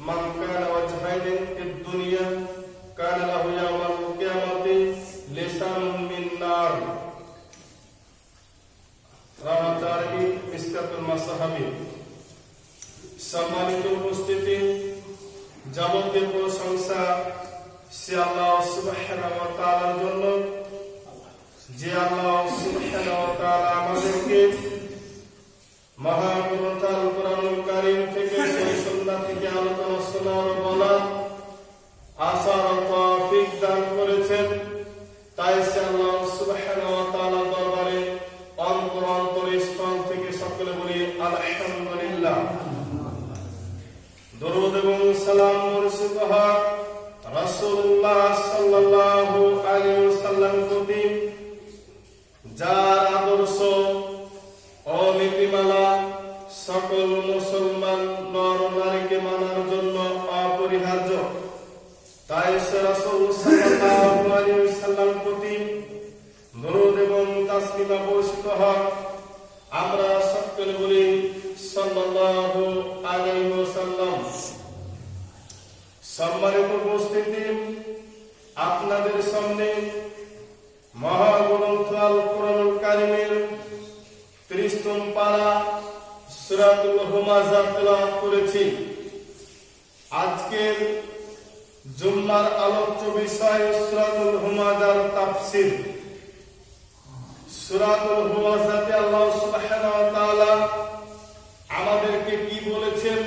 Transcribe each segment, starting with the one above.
Man kana wajhaini fid dunya kana lahu yawma সে আল্লাহ সুবহানাহু ওয়া তাআলার জন্য, যে আল্লাহ সুবহানাহু ওয়া তাআলা আমাদেরকে মহাগ্রন্থ আল কোরআনুল কারীম থেকে, সেই সুন্নাহ থেকে আলোচনা শোনার বলা আসার তৌফিক দান করেছেন। তাই সে আল্লাহ সুবহানাহু ওয়া তাআলার দরবারে অন্তরস্থল থেকে সকলে বলি আলহামদুলিল্লাহ। দরুদ এবং সালাম বর্ষিত হোক রাসূলুল্লাহ সাল্লাল্লাহু আলাইহি ওয়াসাল্লাম প্রতি, যার আদর্শ ও নীতিমালা সকল মুসলমান নর নারীকে মানার জন্য অপরিহার্য। তাই সে রাসূল সাল্লাল্লাহু আলাইহি ওয়াসাল্লাম প্রতি দরুদ এবং তাসলিমা বর্ষিত হোক। আমরা সকলে বলি সাল্লাল্লাহু আলাইহি ওয়াসাল্লাম। সম্মানিত উপস্থিতি, আপনাদের সামনে মহাগ্রন্থ আল কোরআনুল কারীমের 30তম পারা সূরাতুল হুমাযা তেলাওয়াত করেছি। আজকের জুম্মার আলোচ্য বিষয় সূরাতুল হুমাযার তাফসীর। সূরাতুল হুমাযাতে আল্লাহ সুবহানাহু ওয়া তাআলা আমাদেরকে কি বলেছেন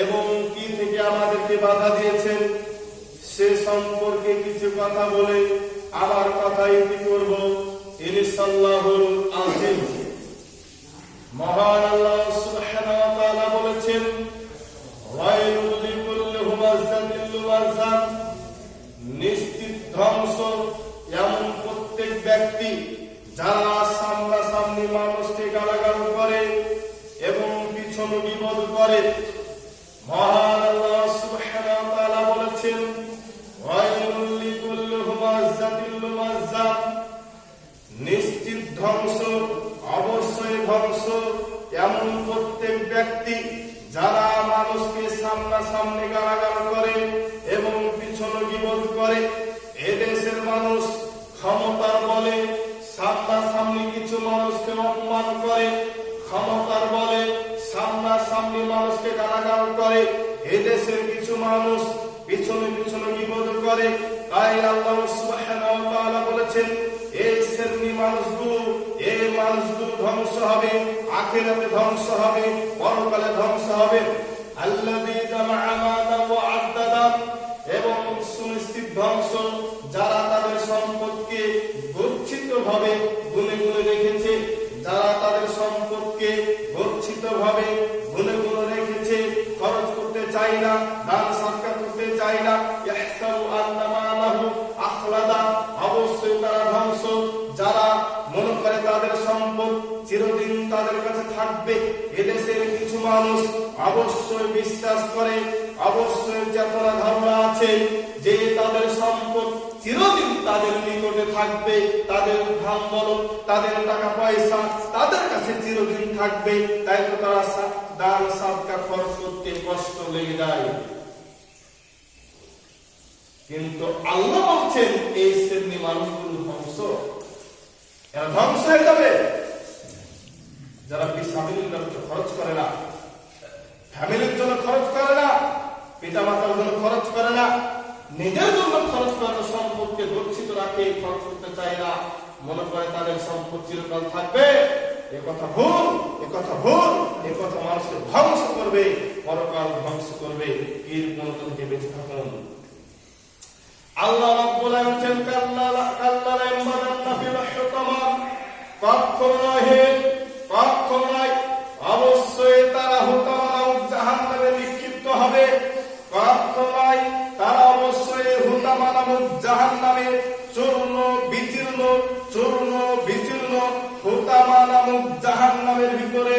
এবং কি থেকে আমাদেরকে বাধা দিয়েছেন সে সম্পর্কে কিছু কথা বলে আমার কথা ইতি করব ইনশাআল্লাহুল আযীম। মহান আল্লাহ সুবহানাহু ওয়া তাআলা বলেছেন, ওয়াইলুল লিকুল্লি হুমাযাতিল লুমাযা, নিশ্চিত ধ্বংস এমন প্রত্যেক ব্যক্তি যারা সামনাসামনি মানুষকে গালাগাল করে এবং পিছনে গীবত করে। মহান আল্লাহ সুবহানাহু ওয়া তাআলা বলেছেন, ওয়াইলুল লিকুল্লি হুমাযাতিল লুমাযা, নিশ্চিত ধ্বংস, অবশ্যই ধ্বংস এমন প্রত্যেক ব্যক্তি যারা মানুষকে সামনাসামনি গালাগাল করে এবং পিছনে গীবত করে। এদেশের মানুষ ক্ষমতার বলে সামনাসামনি কিছু মানুষকে অপমান করে, ক্ষমতার বলে সামনাসামনি মানুষকে গালাগাল করে। এদেশের কিছু মানুষ পিছনে পিছনে গীবত করে। তাই আল্লাহ সুবহানাহু ওয়া তাআলা বলেছেন, এই শ্রেণীর মানুষগুলো ধ্বংস হবে, আখিরাতে ধ্বংস হবে, পরকালে ধ্বংস হবে। আল্লাযী জামা'a মালা ওয়া আদ্দাদা, এবং সুনিশ্চিত ধ্বংস যারা তাদের সম্পদকে গচ্ছিতভাবে গুনে গুনে রেখেছে, যারা তাদের সম্পদকে গচ্ছিতভাবে গুনে গুনে রেখেছে, খরচ করতে চায় না, দান সদকা করতে চায় না। ইয়াহসাবু আন্না মালাহু আখলাদা, অবশ্যই তারা ধ্বংস। যারা মনে করে তাদের সম্পদ চিরদিন তাদের কাছে থাকবে। এদেশের কিছু মানুষ অবশ্যই বিশ্বাস করে, অবশ্যই চেতনা ধারণা আছে যে তাদের সম্পদ চিরদিন তাদের নিকটে থাকবে, তাদের ধন দৌলত, তাদের টাকা পয়সা তাদের কাছে চিরদিন থাকবে। তাই তো তারা দান সদকা খরচ করতে কষ্ট লেগে যায়। কিন্তু আল্লাহ বলছেন এই শ্রেণী মানুষগুলো ধ্বংস, এরা ধ্বংস হয়ে যাবে যারা ফিসাবিলিল্লাহ খরচ করে না, ফ্যামিলির জন্য খরচ করে না, পিতা মাতার জন্য খরচ করে না, নিজের জন্য খরচ করে না, সম্পদকে গচ্ছিত রাখে, খরচ করতে চায় না, মনে করে তাদের সম্পদ চিরকাল থাকবে। এ কথা ভুল, এ কথা ভুল, এ কথা মানুষকে ধ্বংস করবে, পরকাল ধ্বংস করবে। এর কোনটা থেকে বেঁচে থাকুন। আল্লাহ রাব্বুল আলামিন কাল্লা ইম্মাদান্না ফিল হুতামা, কখনোই অবশ্যই তারা হুতামা জাহান্নামে নিক্ষিপ্ত হবে। কখনোই তারা অবশ্যই হুতামা নামক জাহান্নামে চূর্ণ বিচূর্ণ হুতামা নামক জাহান্নামের ভিতরে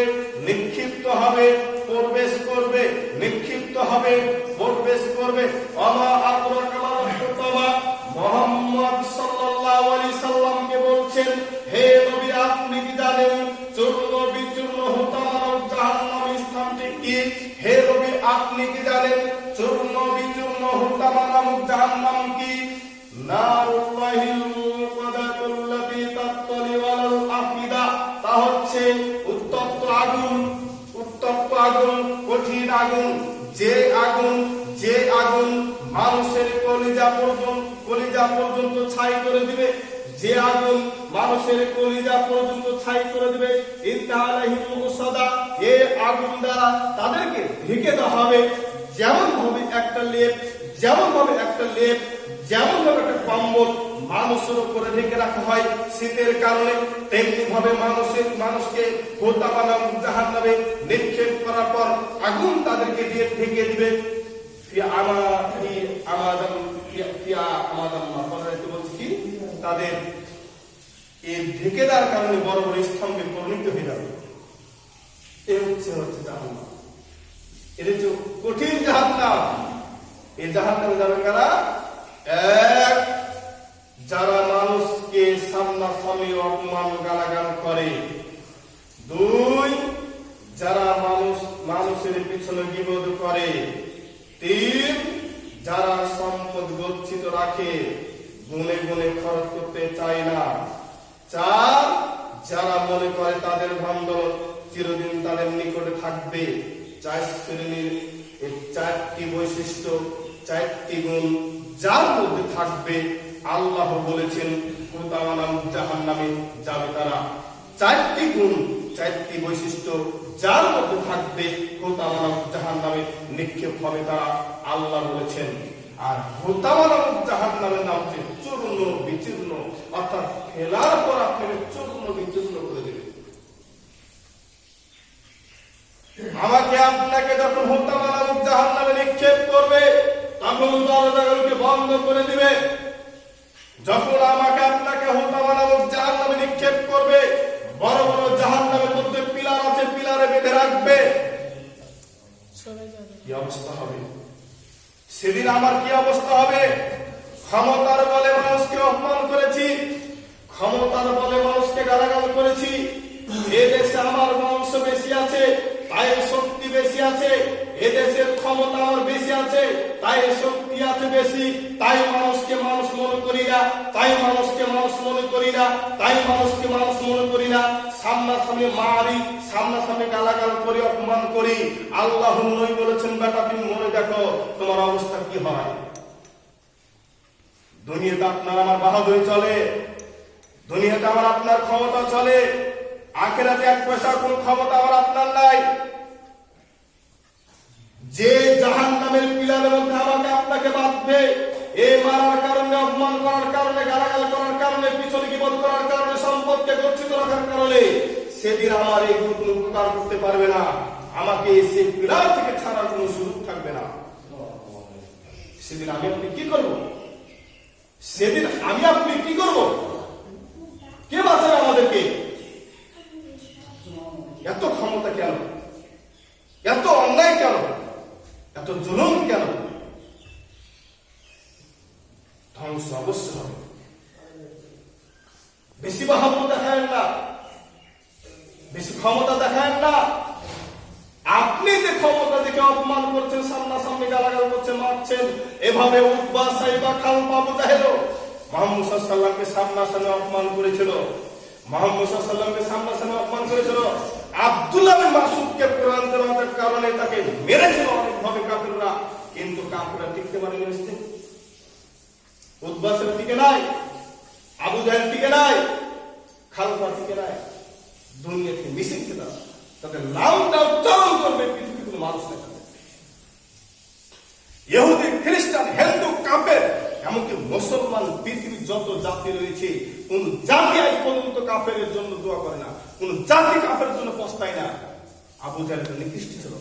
নিক্ষিপ্ত হবে, প্রবেশ করবে, নিক্ষিপ্ত হবে, প্রবেশ করবে। আমা আদরাকা মাল হুতামা, মুহাম্মদ সাল্লাল্লাহু আলাইহি সাল্লামকে বলছেন, হে নবী আপনি কি জানেন চূর্ণ বিচূর্ণ হুতামা নামক জাহান্নামের স্থানটি কি? হে নবী আপনি কি জানেন চূর্ণ বিচূর্ণ হুতামা নামক জাহান্নাম কি? নারুল্লাহিল মুকাদ্দাতুল্লাতী তাত্তালি আলাল আফিদা, তা হচ্ছে উত্তপ্ত আগুন, কঠিন আগুন, যে আগুন মানুষের কলিজা কলিজা পর্যন্ত ছাই করে দিবে, যে আগুন মানুষের কলিজা পর্যন্ত ছাই করে দিবে, এই আগুন দ্বারা তাদেরকে ঢেকে দেওয়া হবে। যেমন ভাবে একটা লেপ, যেমন ভাবে একটা একটা কম্বল মানুষের উপরে ঢেকে রাখা হয় শীতের কারণে, তেমনি ভাবে মানুষকে জাহান্নামে নিক্ষেপ করার পর আগুন তাদেরকে দিয়ে ঢেকে দিবে। তাদের এই ঢেকে দেওয়ার কারণে বড় বড় স্তম্ভে পরিণত হয়ে যাবে। এ হচ্ছে জাহান্নাম। এটা হচ্ছে কঠিন জাহান্নাম। এই জাহান্নামে যাবে কারা? এক, যারা মানুষকে সামনাসামনি অপমান গালাগাল করে। দুই, যারা মানুষের পিছনে গীবত করে। তিন, যারা সম্পদ গচ্ছিত রাখে, গুনে গুনে খরচ করতে চায় না। চার, যারা মনে করে তাদের বান্ধব চিরদিন তাদের নিকটে থাকবে। চার শ্রেণীর এই চারটি বৈশিষ্ট্য, চারটি গুণ যার মধ্যে থাকবে, আল্লাহ বলেছেন জাহান্নামে যাবে তারা। চারটি গুণ, চারটি বৈশিষ্ট্য যার মধ্যে থাকবে, জাহান্নামে নিক্ষেপ হবে তারা, আল্লাহ বলেছেন। আর জাহান্নামের নাম হচ্ছে চূর্ণ বিচূর্ণ, অর্থাৎ ফেলার পর আপনাকে চূর্ণ বিচূর্ণ করে দেবে। আমাকে আপনাকে যখন জাহান্নামে নিক্ষেপ করবে, তখন দরজাগুলোকে বন্ধ করে দিবে। যখন আমাকে আপনাকে জাহান্নামে নিক্ষেপ করবে, বড় বড় জাহান্নামের মধ্যে পিলার আছে, পিলারে বেঁধে রাখবে। কি অবস্থা হবে সেদিন? আমার কি অবস্থা হবে? ক্ষমতার বলে মানুষকে অপমান করেছি, ক্ষমতার বলে মানুষকে গালাগাল করেছি। এদেশে আমার বংশ বেশি আছে, তাই শক্তি বেশি আছে। এদেশের ক্ষমতা আমার বেশি আছে, তাই শক্তি আছে বেশি। তাই মানুষকে মানুষ মনে করি না, তাই মানুষকে মানুষ মনে করি না, তাই মানুষকে মানুষ মনে করি না। সামনাসামনি মারি, সামনাসামনি গালাগাল করি, অপমান করি। আল্লাহ নবী বলেছেন, বেটা তুমি মনে দেখো তোমার অবস্থা কি হয়। দুনিয়াতে আপনার আমার বাহাদুরি চলে, দুনিয়াতে আমার আপনার ক্ষমতা চলে, আখিরাতে এক পয়সা কোন ক্ষমতা আমার আপনার নাই। যে জাহান্নামের পিলারের মধ্যে আমাকে আপনাকে বাঁধবে, এই মারার কারণে, অপমান করার কারণে, গালাগাল করার কারণে, পিছনে গীবত করার কারণে, সম্পদকে গচ্ছিত রাখার কারণে, সেদিন আমার এই কোনো উপকার করতে পারবে না। আমাকে সেই পিলার থেকে ছাড়ার কোনো সুযোগ থাকবে না। সেদিন আমি আপনি কি করব? সেদিন আমি আপনি কি করব? কে বাঁচাবে আমাদেরকে? এত ক্ষমতা কেন? এত অন্যায় কেন? এত জুলুম কেন? ধ্বংস অবশ্য হবে। বেশি বাহাদুর দেখায় না, বেশি ক্ষমতা দেখায় না। আপনি যে ক্ষমতা দেখে অপমান করছেন, সামনাসামনি গালাগাল করছেন, মারছেন, এভাবে উতবা, সাইবা, খালপা, আবু জাহেল মুহাম্মদ সাল্লাল্লাহু আলাইহি ওয়াসাল্লামকে সামনাসামনি অপমান করেছিল। মুহাম্মদ সাল্লাল্লাহু আলাইহি ওয়াসাল্লামকে সামনাসামনি অপমান করেছিল। আব্দুল্লাহ বিন মাসউদকে কোরআন তেলাওয়াতের কারণে তাকে মেরেছিল অনেকভাবে কাফিররা, কিন্তু কাফিররা টিকতে পারেনি। উতবা সাহেব টিকে নাই, আবু জাহেল টিকে নাই, খালপা টিকে নাই। দুনিয়া থেকে মিশিয়ে তারা তাদের নামটা উচ্চারণ করবে, পৃথিবীর কোনো মানুষ দেখা যায়। ইহুদি, খ্রিস্টান, হিন্দু, কাফের, এমনকি মুসলমান, পৃথিবীর যত জাতি রয়েছে, কোন জাতি আজ পর্যন্ত কাফেরের জন্য দোয়া করে না, কোন জাতি কাফেরের জন্য পস্তায় না। আবু জাহেল নিকৃষ্ট ছিল,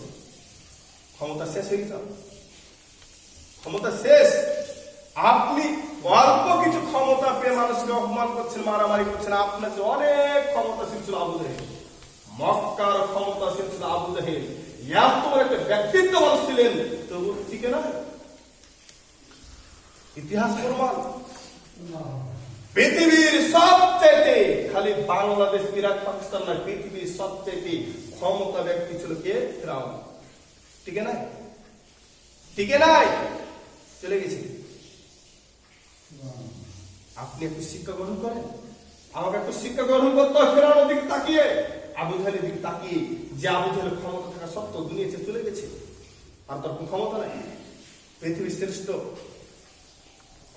ক্ষমতা শেষ হয়ে গেছে, ক্ষমতা শেষ। আপনি অল্প কিছু ক্ষমতা পেয়ে মানুষকে অপমান করছেন, মারামারি করছেন। আপনার যে অনেক ক্ষমতাশীল ছিল আবু জাহেল, মক্কার ক্ষমতাশীল ছিল আবু জাহেল, এত একটা ব্যক্তিত্ববান ছিলেন, তবু ঠিক না? ইতিহাস প্রমাণ। পৃথিবীর সবচেয়ে, খালি বাংলাদেশ, ইরাক, পাকিস্তান না, পৃথিবীর সবচেয়ে ক্ষমতা ব্যক্তি ছিল কে? ফিরআউন। ঠিক নাই? ঠিক নাই? চলে গেছে। আপনি একটু শিক্ষা গ্রহণ করেন, আমাকে একটু শিক্ষা গ্রহণ করতে হয় ফিরআউনের দিকে তাকিয়ে, আবু জাহেলের দিকে তাকিয়ে। যে আবু জাহেলের ক্ষমতা থাকা সত্ত্বেও দুনিয়া ছেড়ে চলে গেছে, আর তার কোনো ক্ষমতা নাই। পৃথিবীর শ্রেষ্ঠ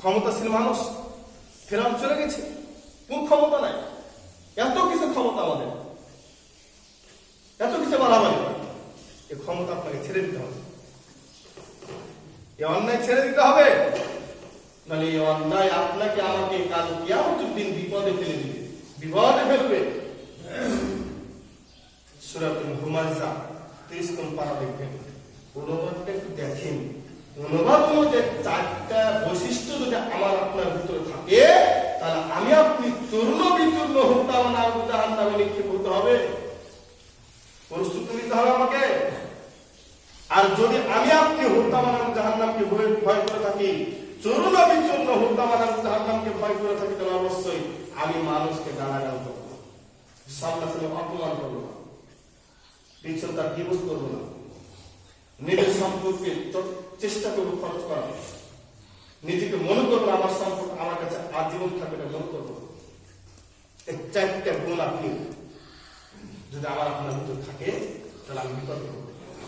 ক্ষমতাশীল মানুষ, ফেরাউন চলে গেছে, কোন ক্ষমতা নাই, এত কিছু ক্ষমতা আমাদের, এত কিছু বাড়াবাড়ি, এই ক্ষমতা আপনাকে ছেড়ে দিতে হবে, এই অন্যায় ছেড়ে দিতে হবে, নাহলে এই অন্যায় আপনাকে আমাকে কাল কিয়ামতের দিন বিপদে ফেলে দিবে, বিপদে ফেলবে। সূরাতুল হুমাযা 30 কোন পারা দেখবেন, অনুবাদটা একটু দেখেন। অনুবাদ অনুযায়ী 4টা বৈশিষ্ট্য যদি আমার আপনার ভিতরে থাকে, তাহলে আমি আপনি চূর্ণ বিচূর্ণ হত্যা না জাহান্নামে নিক্ষেপ হতে হবে, প্রস্তুতি নিতে হবে আমাকে। আর যদি আমি আপনি হত্যা মানাম জাহান্নামকে ভয় করে থাকি, চূর্ণ বিচূর্ণ হত্যা মানাম জাহান্নামকে ভয় করে থাকি, তাহলে অবশ্যই আমি মানুষকে গালাগাল করবো, সামনাসামনি অপমান করবো না, পিছন তার বিপদ করবো না, নিজের সম্পর্কে চেষ্টা করবো খরচ করা, নিজেকে মনে করবো আমার সম্পর্ক আমার কাছে আজীবন থাকবে, মনে করবো। এই 4টা গুণ আপনি যদি আমার আপনার ভিতরে থাকে, তাহলে আমি বিপদ করবো।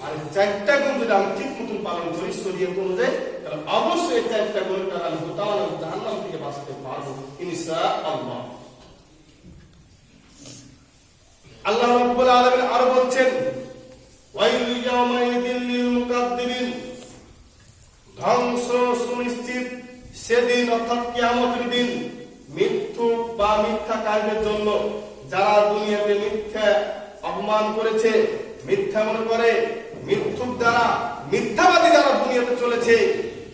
আর এই 4টা গুণ যদি আমি ঠিক মতন পালন করি শরীয়ত অনুযায়ী, তাহলে অবশ্যই এই 4টা গুণের দ্বারা আমি জাহান্নাম থেকে বাঁচতে পারবো ইনশাআল্লাহ। আল্লাহ রাব্বুল আলামিন আরো বলছেন, ওয়াইলু ইয়াওমাইযিল লিল মুকাদ্দিবিন, ধ্বংস সুনিশ্চিত সেদিন, অর্থাৎ কিয়ামতের দিন, মিথ্যুক বা মিথ্যাকারীদের জন্য, যারা দুনিয়াতে মিথ্যা অপমান করেছে, মিথ্যা মনে করে, মিথ্যুক যারা, মিথ্যাবাদী যারা দুনিয়াতে চলেছে,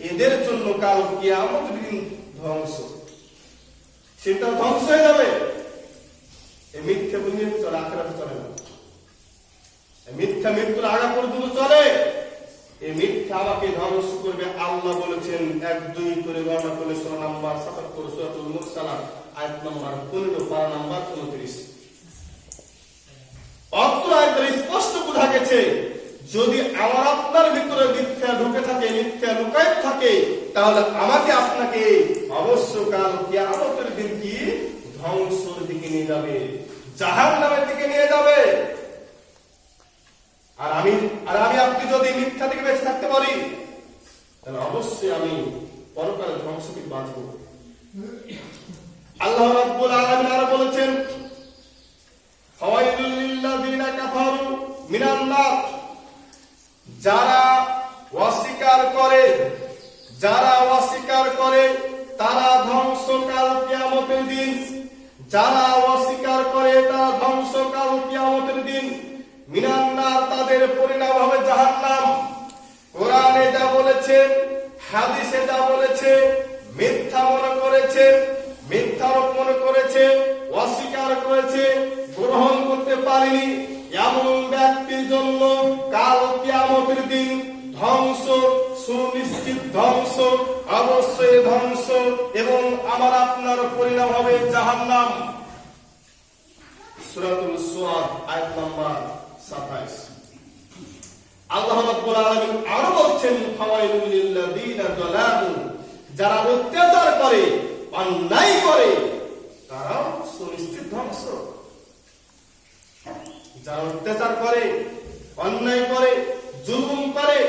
এদের জন্য কাল কিয়ামতের দিন ধ্বংস, সেটা ধ্বংস হয়ে যাবে। এই মিথ্যা দুনিয়াতে চলে, আখিরাতে চলে না। মিথ্যা মৃত্যুর আগা পর্যন্ত চলে, এই মিথ্যা আমাকে ধ্বংস করবে। আল্লাহ বলেছেন 1-2 করে গণনা করলে সূরা নাম্বার 77 সূরাতুল মুরসালাত আয়াত নাম্বার 15 পারা নাম্বার 29। অত্র আয়াতে স্পষ্ট বোঝা গেছে, যদি আমার আপনার ভিতরে মিথ্যা ঢুকে থাকে, মিথ্যা লুকায় থাকে, তাহলে আমাকে আপনাকে অবশ্য কাল কিয়ামতের দিন কি ধ্বংসের দিকে নিয়ে যাবে, জাহান্নামের দিকে নিয়ে যাবে। আর আমি আপনি যদি মিথ্যা থেকে বেঁচে থাকতে পারি, তাহলে অবশ্যই আমি পরকালে ধ্বংস থেকে বাঁচব। আল্লাহ রাব্বুল আলামিন আরো বলেছেন, ফাওয়াইলুল লিল্লাযিনা কাফারু মিনান নার, যারা অস্বীকার করে তারা ধ্বংস কাল কিয়ামতের দিন, যারা অস্বীকার করে তারা ধ্বংস কাল কিয়ামতের দিন। মিনান নার, তাদের পরিণাম হবে জাহান্নাম। কোরআনে যা বলেছে, হাদিসে যা বলেছে, মিথ্যা মনে করেছে, মিথ্যারোপ মনে করেছে, অস্বীকার করেছে, গ্রহণ করতে পারেনি, এমন ব্যক্তির জন্য কাল কিয়ামতের দিন ধ্বংস, সুনিশ্চিত ধ্বংস, অবশ্যই ধ্বংস, এবং আমার আপনার পরিণাম হবে জাহান্নাম। সূরাতুল সুআদ আয়াত নাম্বার 27। আল্লাহ রাব্বুল আলামিন আরো বলছেন, ফাওয়াইলুল লিল্লাযিনা যালামু, যারা অত্যাচার করে, অন্যায় করে, তারা সুনিশ্চিত ধ্বংস। যারা অত্যাচার করে, অন্যায় করে, জুলুম করে,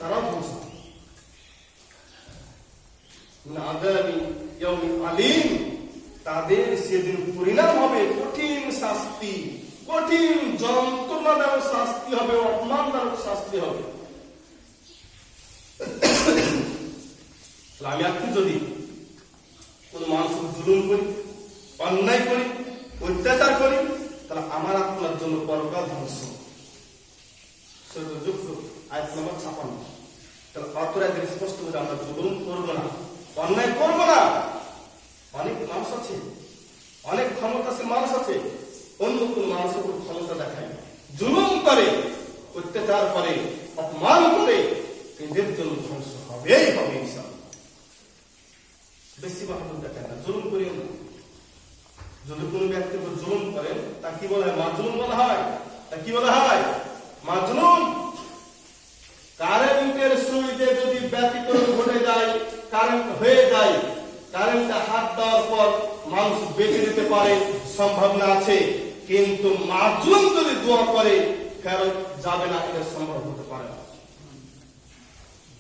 তারা ধ্বংস। আযাবি ইয়াউমিন আলীম, তাদের সেদিন পরিণাম হবে কঠিন শাস্তি, কঠিন যন্ত্রণাদায়ক শাস্তি হবে, অপমানদায়ক শাস্তি হবে। আমি আপনি যদি কোন মানুষের জুলুম করি, অন্যায় করি, অত্যাচার করি, তাহলে আমার আপনার জন্য পরকাল ধ্বংস। আয়াত নাম্বার 56। তাহলে অতরায় স্পষ্ট করে আমরা জুলুম করবো না, অন্যায় করবো না। অনেক মানুষ আছে, অনেক ক্ষমতাশীল মানুষ আছে, অন্য কোন মানুষের উপর ক্ষমতা দেখায়, জুলুম করে, অত্যাচার করে, অপমান করে, এদের জন্য ধ্বংস হবেই হবে ইনশাআল্লাহ। বেশি বাহাদুর দেখায় না, জুলুম করিও না। যদি কোনো ব্যক্তির উপর জুলুম করেন, তা কি বলা হয়? মাজলুম বলা হয়। তা কি বলা হয়? মাজলুম। কারেন্টের সুইচে যদি ব্যতিক্রম ঘটে যায়, কারেন্ট হয়ে যায়, কারেন্টে হাত দেওয়ার পর মানুষ বেঁচে যেতে পারে, সম্ভাবনা আছে, কিন্তু মাজলুম যদি দোয়া করে ফেরত যাবে না, এটা সম্ভব হতে পারে না।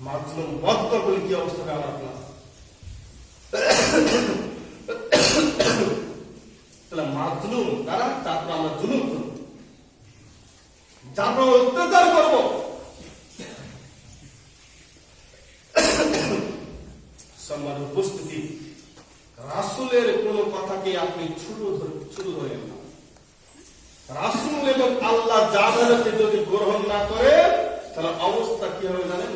মাজলুম বদ্ধ বলে কি অবস্থা হবে আমার আপনার? মাজলুম কারা, তারপর আমরা জুলুম করব, তারপর অত্যাচার করব। সম্মানিত উপস্থিতি, রাসূলের কোন কথাকে আপনি ছোট ধরেন না। রাসূল এবং আল্লাহ যা বলেছে যদি গ্রহণ না করে তাহলে অবস্থা কি হবে জানেন?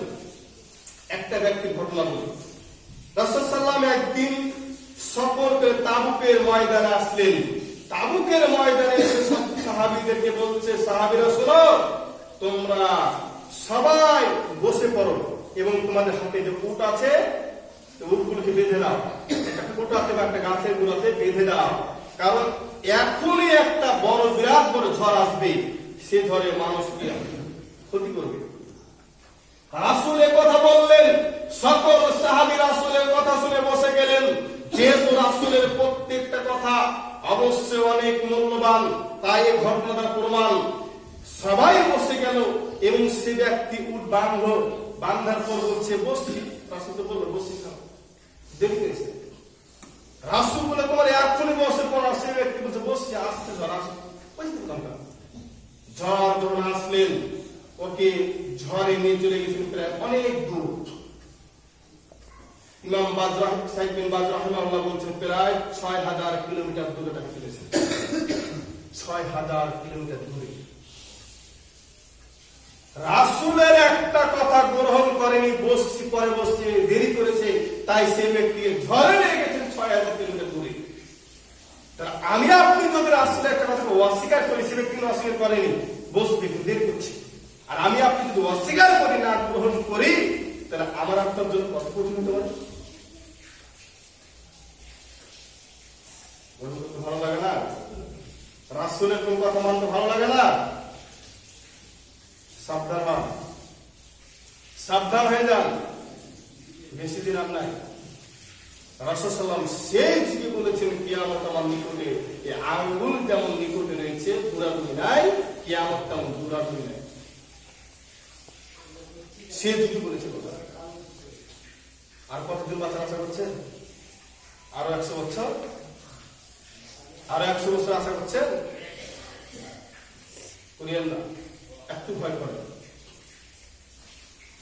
একটা ব্যক্তির ঘটনা বলি। রাসূল সাল্লাল্লাহু আলাইহি ওয়াসাল্লাম একদিন সফর করে তাবুকের ময়দানে আসলেন। তাবুকের ময়দানে এসে সাহাবীদেরকে বলছে, সাহাবীরা শোনো, তোমরা সবাই বসে পড়ো এবং তোমাদের হাতে যে উট আছে উটগুলোকে বেঁধে দাও, একটা কোটাতে বা একটা গাছের গোড়াতে বেঁধে দাও, কারণ এখনই একটা বড় বিরাট বড় ঝড় আসবে, সে ঝড়ে মানুষকে ক্ষতি করবে। রাসূল কথা বললেন, সকল সাহাবী রাসূলের কথা শুনে বসে গেলেন। যেহেতু রাসূলের প্রত্যেকটা কথা অবশ্যই অনেক মূল্যবান, তাই এই ঘটনাটা প্রমাণ। সবাই বসে গেল এবং সে ব্যক্তি উট বাঁধলো, বাঁধার পর বলছে বসছি। রাসূল তো বললো বসছি না, দেরি করেছে। রাসূল বলে তোমার এখনই বসে পড়া, সে ব্যক্তি বলছে বসছি, আসছে ঝড়, আসছে। ঝড় যখন আসলেন, ওকে ঝড়ে নিয়ে চলে গেছেন প্রায় অনেক দূর। ইমাম সাইদ বিন বাজ রাহিমাহুল্লাহ বলছেন প্রায় ৬০০০ কিলোমিটার দূরে তাকে ফেলেছেন। ৬০০০ কিলোমিটার দূরে। রাসূলের একটা কথা গ্রহণ করেনি, বসছি পরে বসছে, দেরি করেছে, তাই সে ব্যক্তি ঝড়ে নিয়ে গেছেন ৬০০০ কিলোমিটার দূরে। আমি আপনি যদি রাসূলের একটা কথা অস্বীকার করি, সে ব্যক্তি অস্বীকার করেনি, বসবে দেরি করছে, আর আমি আপনি যদি অস্বীকার করি না গ্রহণ করি, তাহলে আমার আপনার জন্য কত কঠিন হতে পারে। ভালো লাগে না? রাসূলের কোন কথা মানতে ভালো লাগে না? সাবধান হন, সাবধান হয়ে যান, বেশি দিন আর নাই। রাসূল সাল্লাল্লাহু আলাইহি ওয়াসাল্লাম সেই যুগে বলেছেন, কিয়ামত আমার নিকটে, এই আঙ্গুল যেমন নিকটে রয়েছে, দূরাদূরি নাই, কিয়ামত তেমন দূরাদূরি নাই। সে যুগে বলেছে কথা। আর কতদিন বাঁচার আশা করছেন? আরো ১০০ বছর, আরো ১০০ বছর আশা করছেন? করিয়েন না, একটু ভয় করেন।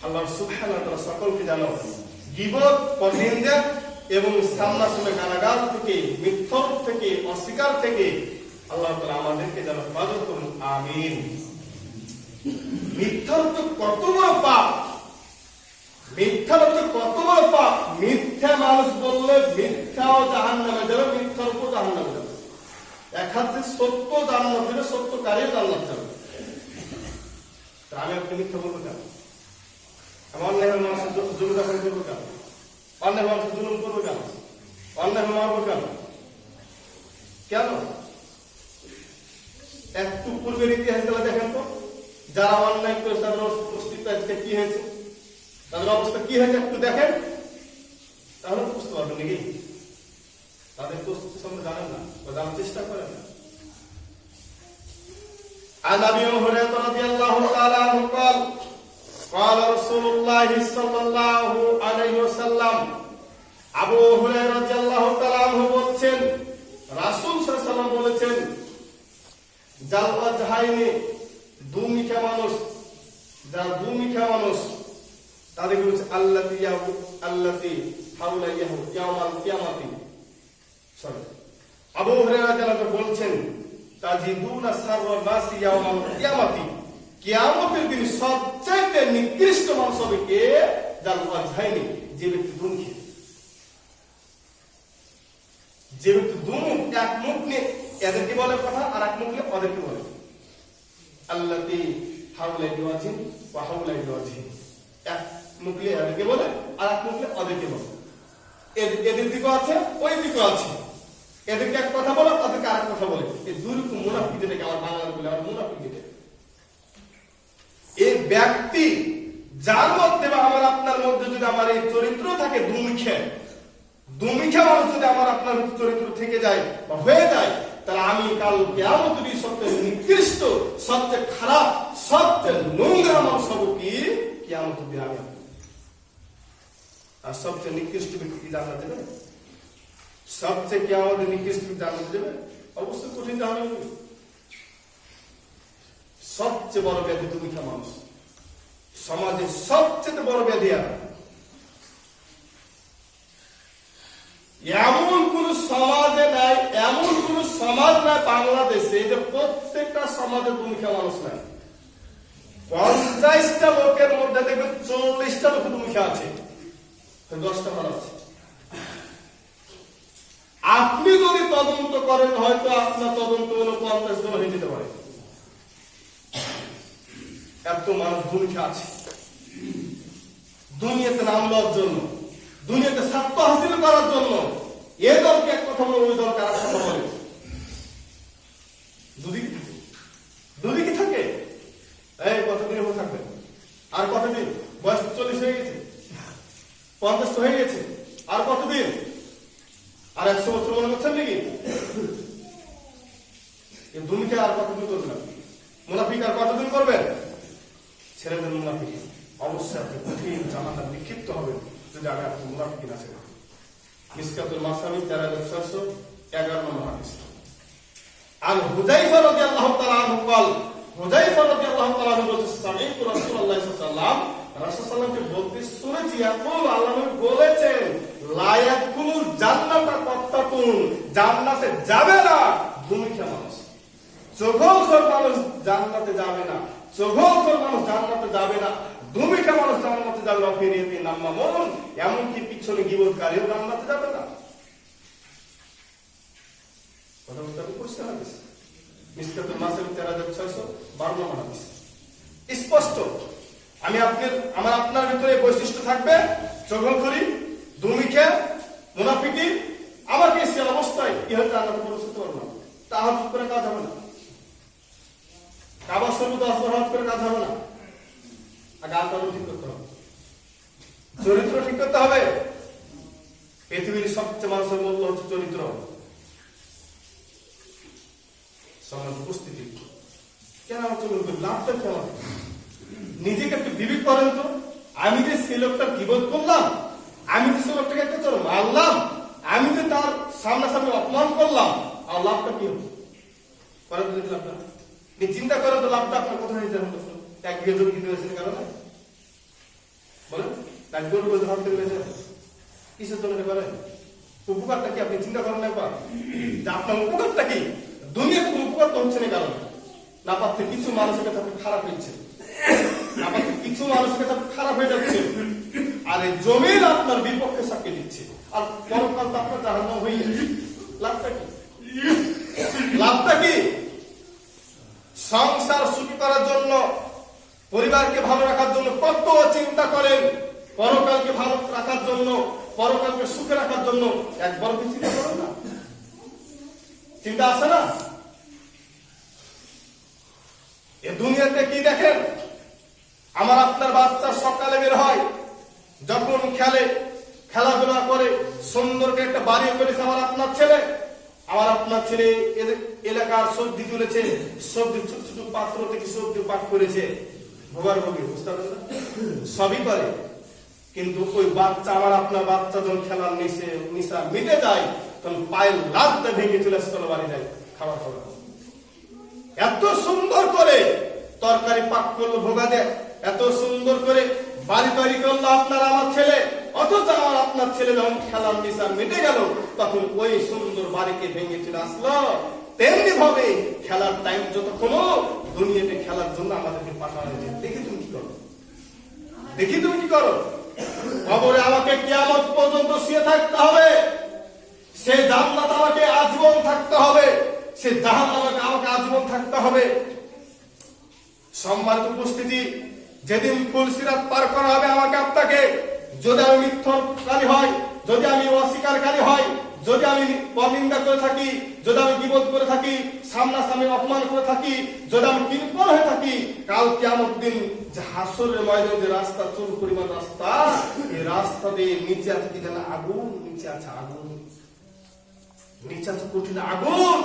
আল্লাহ সুবহানাহু ওয়া তাআলা সকলকে জানো গীবত, পরনিন্দা এবং সামনাসামনি গালাগাল থেকে, মিথ্যক থেকে, অস্বীকার থেকে আল্লাহ তাআলা আমাদেরকে যেন হেফাজত করুন, আমিন। মিথ্যার তো কত বড় পাপ, মিথ্যার তো কত বড় পাপ। মিথ্যা মানুষ বললে মিথ্যাও জাহান্নামে যাবে, মিথ্যার উপর জাহান্নামে যাবে। এক হাতে সত্য জান্নাত যাবে, সত্য কারিও জান্নাত যাবে। আমি আপনি মিথ্যা বলবো কেন? অন্যায় মানুষের জমি দখল করবো কেন? অন্যায় মানুষের জুলুম করবো কেন? অন্যায় মারবো কেন? কেন? একটু পূর্বের ইতিহাস গুলো দেখেন তো, যারা অন্যায় করে তাদের অস্তিত্ব আজকে কি হয়েছে, তাদের অবস্থা কি হয়েছে একটু দেখেন, তাহলে বুঝতে পারবেন নাকি? তাদের অস্তিত্ব সম্বন্ধে জানেন না বা জানার চেষ্টা করেন না। عن ابي هريره رضي الله تعالى عنه قال قال رسول الله صلى الله عليه وسلم আবু হুরায়রা রাদিয়াল্লাহু তাআলা আনহু বলেন, রাসূল সাল্লাল্লাহু আলাইহি ওয়াসাল্লাম বলেছেন, জালওয়া জাহাইনে দুমিখা মানুষ, যারা দুমিখা মানুষ, তাদেরকে বলছে আল্লাতি হাউলা ইয়াহু ইয়াউমাল কিয়ামাতি। সরি, আবু হুরায়রা রাদিয়াল্লাহু তাআলা বলেছেন, তাজিদুনা সাররা নাসি ইয়াউমাল কিয়ামাতি, কিয়ামতের দিন সবচেয়ে নিকৃষ্ট মানুষ হবে কে? জালওয়া জাহাইনে, যে ব্যক্তি দুমুখী, যে ব্যক্তি দুমুখ, এক মুখ নিয়ে এদেরকে বলে কথা আর এক মুখ নিয়ে ওদেরকে বলে। আল্লাতি হাউলা বিওয়াজিন ওয়া হাউলা বিওয়াজিন, এক মুখ নিয়ে এদেরকে বলে আর এক মুখ নিয়ে ওদেরকে বলে। এদের দিকেও আছে, ওই দিকেও আছে, এদেরকে এক কথা বলে তাদেরকে আরেক কথা বলে। এই দুই রকম মুনাফিক, যেটাকে আমার বাংলায় বলে আমার মুনাফিক যেটা। এই ব্যক্তি যার মধ্যে বা আমার আপনার মধ্যে যদি আমার এই চরিত্র থাকে দুমিখা মানুষ যদি আমার আপনার চরিত্র থেকে যায় বা হয়ে যায়, তাহলে আমি কাল কিয়ামতের দিন সবচেয়ে নিকৃষ্ট, সবচেয়ে খারাপ, সবচেয়ে নোংরা মানুষ হব কি কিয়ামতের দিন আমি। আর সবচেয়ে নিকৃষ্ট ব্যক্তি জান্নাতে যাবে, সবচেয়ে কিয়ামতের নিকৃষ্ট ব্যক্তি জান্নাতে যাবে। অবশ্যই কঠিন জাহান্নামে দিবে। সবচেয়ে বড় ব্যাধি তুমি খা মানুষ, সমাজের সবচেয়ে বড় ব্যাধি। আর এমন কোন সমাজে নাই, এমন কোন সমাজ নাই বাংলাদেশে যে প্রত্যেকটা সমাজে ভূমিকা মানুষ নাই। 50টা লোকের মধ্যে দেখবেন 40টা লোক ভূমিকা আছে, 10টা মানুষ আছে। আপনি যদি তদন্ত করেন হয়তো আপনার তদন্ত হলো 50 জন হয়ে যেতে পারে। এত মানুষ ভূমিকা আছে দুনিয়াতে নাম লওয়ার জন্য, দুনিয়াতে স্বার্থ হাসিল করার জন্য। এ দলকে এক কথা বলে, ওই দলকে আর কথা বলে। দুদিকে থাকে। এই কতদিন এভাবে থাকবে? আর কতদিন? বয়স 40 হয়ে গেছে, 50 হয়ে গেছে, আর কতদিন? আর 100 বছর মনে করছেন নাকি? ভূমিকা আর কতদিন করবেন? মুনাফিক আর কতদিন করবেন? ছেড়ে দেন মুনাফিক। অবশ্যই আপনি কঠিন জাহান্নামে নিক্ষিপ্ত হবেন যদি আমি আপনি মুনাফিক না ছেড়ে। মিসকাতুল মাসাবি 4611 নম্বর হাদিস। আর হুযায়ফা রাদিয়াল্লাহু তাআলা আনহু قال, হুযায়ফা রাদিয়াল্লাহু তাআলা আনহু বলেন, সামি'তু রাসূলুল্লাহ সাল্লাল্লাহু আলাইহি ওয়াসাল্লাম, রাসূল সাল্লাল্লাহু আলাইহি বলতে শুনেছি, ইয়াকুল, আল্লাহ নবী বলেছেন, লা ইয়াদখুলুল জান্নাতা কাত্তাতুন, জান্নাতে যাবে না ভূমিকা মানুষ। চোখখোর মানুষ জান্নাতে যাবে না, চোখখোর মানুষ জান্নাতে যাবে না, ভূমিকা মানুষ জান্নাতে যাবে না। ফিরিয়ে নামামুন, এমনকি পিছনে গীবতকারীও জান্নাতে যাবে না। কথা বুঝতে পারছেন? হাদিস মিসকাতুল মাসাবি 4612 নম্বর হাদিস। স্পষ্ট। আপনার ভিতরে বৈশিষ্ট্য থাকবে, চোখখোরি, ভূমিকা, মুনাফিকি। আমাকে সে অবস্থায় কি হয়তো জান্নাতে প্রবেশ করতে পারবে না। তাহাজ্জুদ করে কাজ হবে না, কাবা শরীফ 10 বার হজ করে কাজ হবে না। আগে আচরণ ঠিক করতে হবে, চরিত্র ঠিক করতে হবে। পৃথিবীর সবচেয়ে মানুষের মূল্য হচ্ছে চরিত্র। সমাজ উপস্থিতি কেন আমার চরিত্র লাভটা কেমন? নিজেকে একটু বিবেক করেন তো। আমি যে সে লোকটার গীবত করলাম, আমি যে সে লোকটাকে একটা চলো মারলাম, আমি যে তার সামনাসামনি অপমান করলাম, আর লাভটা কি হবে? করেন তো লাভটা চিন্তা করেন তো, লাভটা আপনার কোথায় হয়ে যাবে? এক বিয়ে যোগ দিতে হয়েছে কারণে বলেন, এক গরু গোজ ভাবতে গেছে কিসের জন্য করেন? উপকারটা কি আপনি চিন্তা করেন একবার? আপনার উপকারটা কি? দুনিয়াতে কোনো উপকার তো হচ্ছে না। কারণ না পারতে কিছু মানুষের কাছে আপনি খারাপ হয়েছে, না পারতে কিছু মানুষের কাছে আপনি খারাপ হয়ে যাচ্ছে, আর এই জমির আপনার বিপক্ষে সাক্ষী দিচ্ছে, আর পরকাল তো আপনার জাহান্নাম হয়ে যাচ্ছে। লাভটা কি? লাভটা কি? সংসার সুখী করার জন্য, পরিবারকে ভালো রাখার জন্য কত চিন্তা করেন, পরকালকে ভালো রাখার জন্য, পরকালকে সুখে রাখার জন্য একবার কি চিন্তা করেন না? চিন্তা আসে না? এ দুনিয়াতে কি দেখেন? আমার আপনার বাচ্চা সকালে বের হয়, যখন খেলাধুলা করে, সুন্দরকে একটা বাড়ি করেছে আমার আপনার ছেলে। আমার আপনার ছেলে এলাকার সবজি তুলেছে, সবজি ছোট ছোট পাত্র থেকে সবজি পাক করেছে, ভোগার ভোগে, বুঝতে পারছেন? সবই করে। কিন্তু ওই বাচ্চা, আমার আপনার বাচ্চা যখন খেলার নিশা মিটে যায়, তখন পায়ের লাতটা ভেঙে চলে আসে, চলো বাড়ি যায় খাবার খাওয়া। এত সুন্দর করে তরকারি পাক করলো, ভোগা দেয়, এত সুন্দর করে বাড়ি তৈরি করলো আপনার আমার ছেলে। অথচ আমার আপনার ছেলে যখন খেলার নিশা মিটে গেল, তখন ওই সুন্দর বাড়িকে ভেঙে চলে আসলো। তেমনি ভাবে খেলার টাইম যতক্ষণ দুনিয়াতে খেলার জন্য আমাদেরকে পাঠানো হয়েছে। দেখি তুমি কি করো, দেখি তুমি কি করো। কবরে আমাকে কিয়ামত পর্যন্ত শুয়ে থাকতে হবে, সে জান্নাত আমাকে আজীবন থাকতে হবে, সে জাহান্নাম আমাকে আজীবন থাকতে হবে। সম্মানিত উপস্থিতি, যেদিন ফুলসিরাত পার করা হবে আমাকে আপনাকে, যদি আমি মিথ্যাকারী হয়, যদি আমি অস্বীকারী হয়, যদি আমি পরনিন্দা করে থাকি, যদি আমি গীবত করে থাকি, সামনাসামনি অপমান করে থাকি, যদি আমি কৃপণ হয়ে থাকি, কাল কিয়ামত দিন যে হাসরের ময়দানে যে রাস্তা, চুল পরিমাণ রাস্তা, এই রাস্তা দিয়ে নিচে আছে কি জানা? আগুন। নিচে আছে আগুন, নিচে আছে কঠিন আগুন।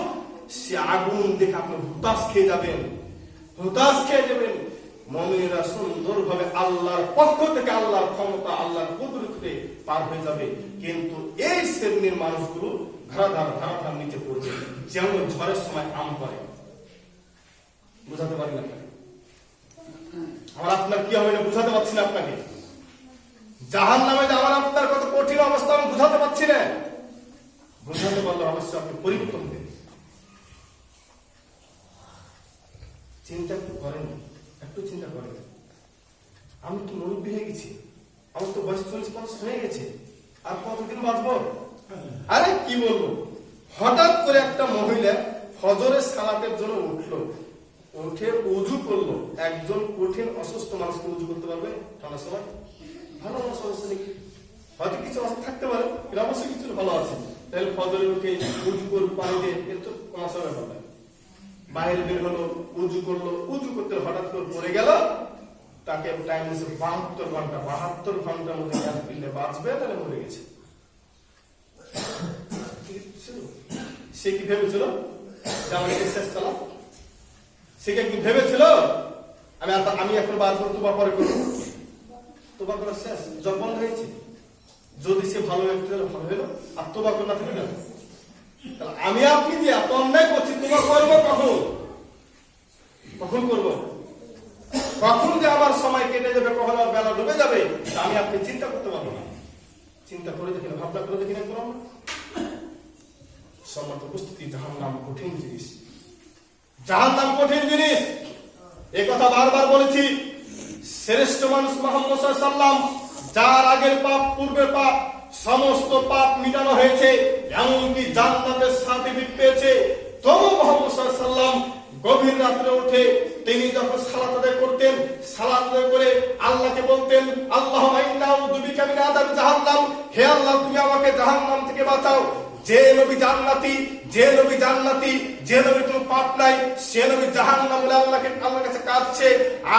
সে আগুন দেখে আপনি হুতাশ খেয়ে যাবেন, হুতাশ খেয়ে যাবেন। মুমিনরা সুন্দরভাবে আল্লাহর পক্ষ থেকে, আল্লাহর ক্ষমতা, আল্লাহর কুদরতে পার হয়ে যাবে। কিন্তু এই শ্রেণীর মানুষগুলো ধারা নিচে পড়ছে, যেমন ঝড়ের সময় আম পড়ে। বুঝাতে পারি না আমার আপনার কি হবে না, বুঝাতে পারছি না আপনাকে। জাহান্নামে যাওয়ার আপনার কত কঠিন অবস্থা আমি বুঝাতে পারছি না। বুঝাতে পারলে অবশ্যই আপনি পরিবর্তন দেন। চিন্তা একটু করেন, একটু চিন্তা করেন। আমি তো মুরব্বী হয়ে গেছি, আমার তো বয়স 40-50 হয়ে গেছে, আর কতদিন বাঁচবো? আরে কি বলবো, হঠাৎ করে একটা মহিলা ফজরের সালাতের জন্য উঠলো, উঠে উজু করলো। একজন কঠিন অসুস্থ মানুষকে উজু করতে পারবে ঠান্ডার সময়? ভালো সমস্যা নেই, হয়তো কিছু অসুখ থাকতে পারে, এটা অবশ্যই কিছু ভালো আছে। তাহলে ফজরে উঠে উজু করবো পানি দিয়ে, এর তো কোনো ব্যাপার নাই। বাইরে বের হলো, উজু করলো, উজু করতে হঠাৎ করে পড়ে গেল, তাকে টাইম দিয়েছে 72 ঘন্টা। 72 ঘন্টার মধ্যে গ্যাস পিলে বাঁচবে, তাহলে মরে গেছে। সে কি ভেবেছিল শেষ চালা? সে কি ভেবেছিল আমি এখন বাঁচবো, তোবা পরে করবো? তোবা করা শেষ, জব বন্ধ হয়েছে। যদি সে ভালো ব্যক্তি হলো ভালো হলো, আর তোবা করে না থাকে না। তাহলে আমি আপনি যে এত অন্যায় করছি, তোবা করবো কখন? কখন করবো? কখন যে আমার সময় কেটে যাবে, কখন আমার বেলা ডুবে যাবে, আমি আপনি চিন্তা করতে পারবো না। চিন্তা করে দেখি না, ভাবনা করে দেখি না, করো না। সম্মত উপস্থিতি, জাহান্নাম কঠিন জিনিস, জাহান্নাম কঠিন জিনিস। এ কথা বারবার বলেছি। শ্রেষ্ঠ মানুষ মুহাম্মদ সাল্লাল্লাহু আলাইহি ওয়াসাল্লাম, যার আগের পাপ পূর্বের পাপ সমস্ত পাপ মিটানো হয়েছে, এমনকি জান্নাতের সার্টিফিকেট পেয়েছে। তবু মুহাম্মদ সাল্লাল্লাহু আলাইহি ওয়াসাল্লাম গভীর রাত্রে উঠে তিনি যখন সালাত আদায় করতেন, সালাত আদায় করে আল্লাহকে বলতেন, আল্লাহুম্মা ইন্না আউযু বিকা মিন আযাবি জাহান্নাম, হে আল্লাহ তুমি আমাকে জাহান্নাম থেকে বাঁচাও। যে নবী জান্নাতি, যে নবী জান্নাতি, যে নবীর কোনো পাপ নাই, সে নবী জাহান্নাম বলে আল্লাহর কাছে কাঁদছে।